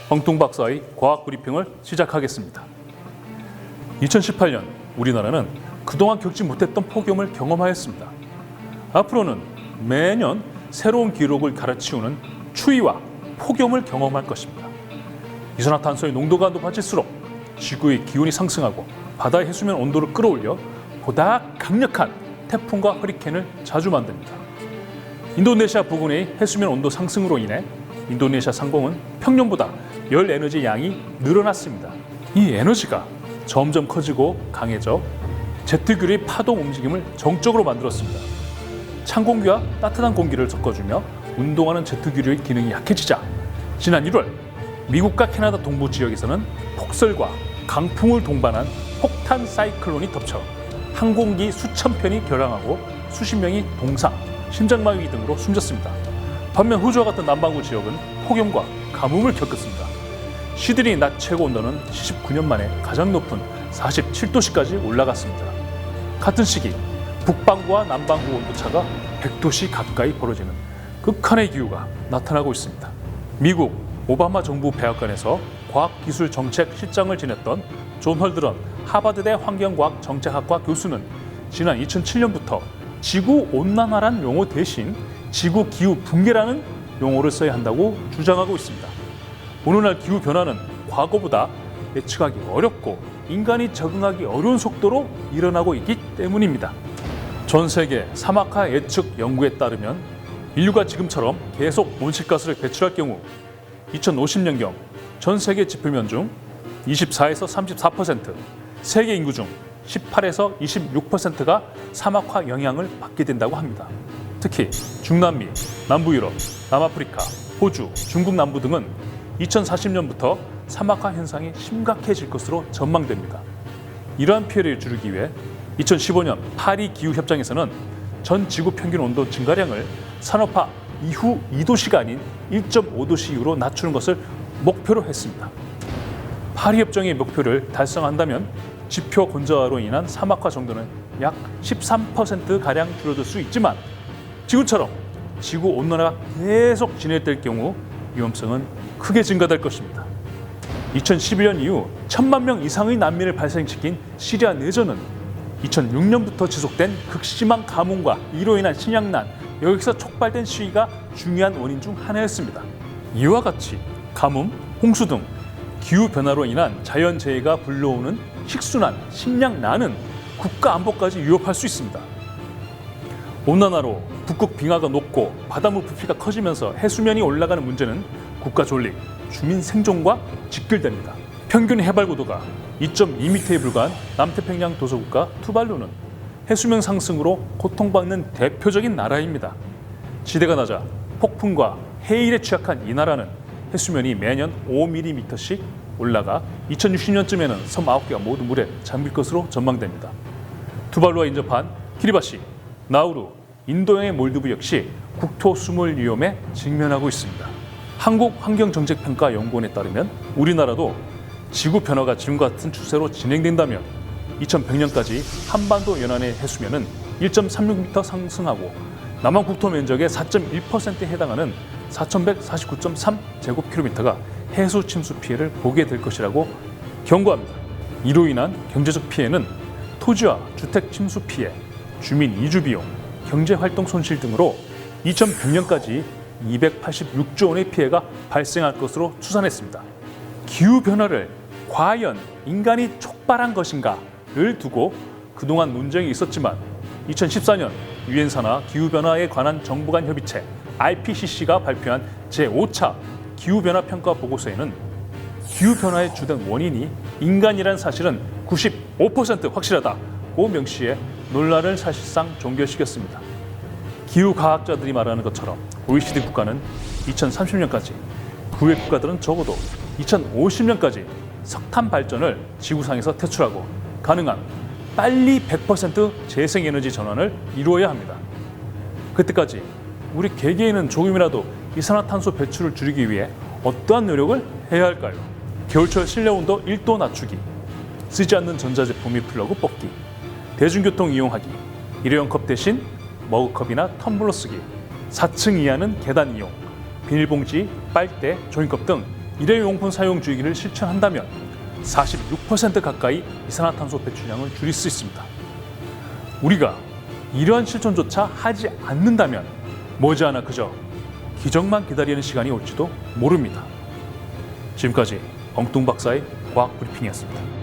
황tung 박사의 과학 브리핑을 시작하겠습니다. 2018년 우리나라는 그동안 겪지 못했던 폭염을 경험하였습니다. 앞으로는 매년 새로운 기록을 갈아치우는 추위와 폭염을 경험할 것입니다. 이산화탄소의 농도가 높아질수록 지구의 기온이 상승하고 바다의 해수면 온도를 끌어올려 보다 강력한 태풍과 허리케인을 자주 만듭니다. 인도네시아 부근의 해수면 온도 상승으로 인해 인도네시아 상공은 평년보다 열 에너지 양이 늘어났습니다. 이 에너지가 점점 커지고 강해져 제트기류의 파동 움직임을 정적으로 만들었습니다. 찬 공기와 따뜻한 공기를 섞어주며 운동하는 제트기류의 기능이 약해지자 지난 1월 미국과 캐나다 동부 지역에서는 폭설과 강풍을 동반한 폭탄 사이클론이 덮쳐 항공기 수천 편이 결항하고 수십 명이 동상, 심장마비 등으로 숨졌습니다. 반면 호주와 같은 남반구 지역은 폭염과 가뭄을 겪었습니다. 시드니 낮 최고 온도는 79년 만에 가장 높은 47도씨까지 올라갔습니다. 같은 시기 북반구와 남반구 온도차가 100도씨 가까이 벌어지는 극한의 기후가 나타나고 있습니다. 미국 오바마 정부 백악관에서 과학기술정책실장을 지냈던 존 헐드런 하버드대 환경과학 정책학과 교수는 지난 2007년부터 지구온난화란 용어 대신 지구기후붕괴라는 용어를 써야 한다고 주장하고 있습니다. 오늘날 기후변화는 과거보다 예측하기 어렵고 인간이 적응하기 어려운 속도로 일어나고 있기 때문입니다. 전 세계 사막화 예측 연구에 따르면 인류가 지금처럼 계속 온실가스를 배출할 경우 2050년경 전 세계 지표면 중 24에서 34%, 세계 인구 중 18에서 26%가 사막화 영향을 받게 된다고 합니다. 특히 중남미, 남부유럽, 남아프리카, 호주, 중국 남부 등은 2040년부터 사막화 현상이 심각해질 것으로 전망됩니다. 이러한 피해를 줄이기 위해 2015년 파리 기후협정에서는 전 지구 평균 온도 증가량을 산업화 이후 2도씨가 아닌 1.5도씨 이후로 낮추는 것을 목표로 했습니다. 파리 협정의 목표를 달성한다면 지표 건조화로 인한 사막화 정도는 약 13%가량 줄어들 수 있지만 지금처럼 지구 온난화가 계속 진행될 경우 위험성은 크게 증가될 것입니다. 2011년 이후 1,000만 명 이상의 난민을 발생시킨 시리아 내전은 2006년부터 지속된 극심한 가뭄과 이로 인한 식량난, 여기서 촉발된 시위가 중요한 원인 중 하나였습니다. 이와 같이 가뭄, 홍수 등 기후변화로 인한 자연재해가 불러오는 식수난, 식량난은 국가 안보까지 위협할 수 있습니다. 온난화로 북극 빙하가 녹고 바닷물 부피가 커지면서 해수면이 올라가는 문제는 국가 존립, 주민 생존과 직결됩니다. 평균 해발 고도가 2.2m에 불과한 남태평양 도서국가 투발루는 해수면 상승으로 고통받는 대표적인 나라입니다. 지대가 낮아 폭풍과 해일에 취약한 이 나라는 해수면이 매년 5mm씩 올라가 2060년쯤에는 섬 9개가 모두 물에 잠길 것으로 전망됩니다. 투발루와 인접한 키리바시, 나우루, 인도양의 몰디브 역시 국토 수몰 위험에 직면하고 있습니다. 한국환경정책평가연구원에 따르면 우리나라도 지구 변화가 지금과 같은 추세로 진행된다면 2100년까지 한반도 연안의 해수면은 1.36m 상승하고 남한 국토 면적의 4.1%에 해당하는 4149.3제곱킬로미터가 해수 침수 피해를 보게 될 것이라고 경고합니다. 이로 인한 경제적 피해는 토지와 주택 침수 피해, 주민 이주 비용, 경제활동 손실 등으로 2100년까지 286조 원의 피해가 발생할 것으로 추산했습니다. 기후변화를 과연 인간이 촉발한 것인가를 두고 그동안 논쟁이 있었지만 2014년 유엔산하 기후변화에 관한 정부 간 협의체 IPCC가 발표한 제5차 기후변화 평가 보고서에는 기후변화의 주된 원인이 인간이라는 사실은 95% 확실하다고 명시해 논란을 사실상 종결시켰습니다. 기후과학자들이 말하는 것처럼 OECD 국가는 2030년까지, 그 외 국가들은 적어도 2050년까지 석탄 발전을 지구상에서 퇴출하고 가능한 빨리 100% 재생에너지 전환을 이루어야 합니다. 그때까지 우리 개개인은 조금이라도 이산화탄소 배출을 줄이기 위해 어떠한 노력을 해야 할까요? 겨울철 실내 온도 1도 낮추기, 쓰지 않는 전자제품 및 플러그 뽑기, 대중교통 이용하기, 일회용 컵 대신 머그컵이나 텀블러 쓰기, 4층 이하는 계단 이용, 비닐봉지, 빨대, 종이컵 등 일회용품 사용 주기를 실천한다면 46% 가까이 이산화탄소 배출량을 줄일 수 있습니다. 우리가 이러한 실천조차 하지 않는다면 머지않아 그저 기적만 기다리는 시간이 올지도 모릅니다. 지금까지 엉뚱박사의 과학 브리핑이었습니다.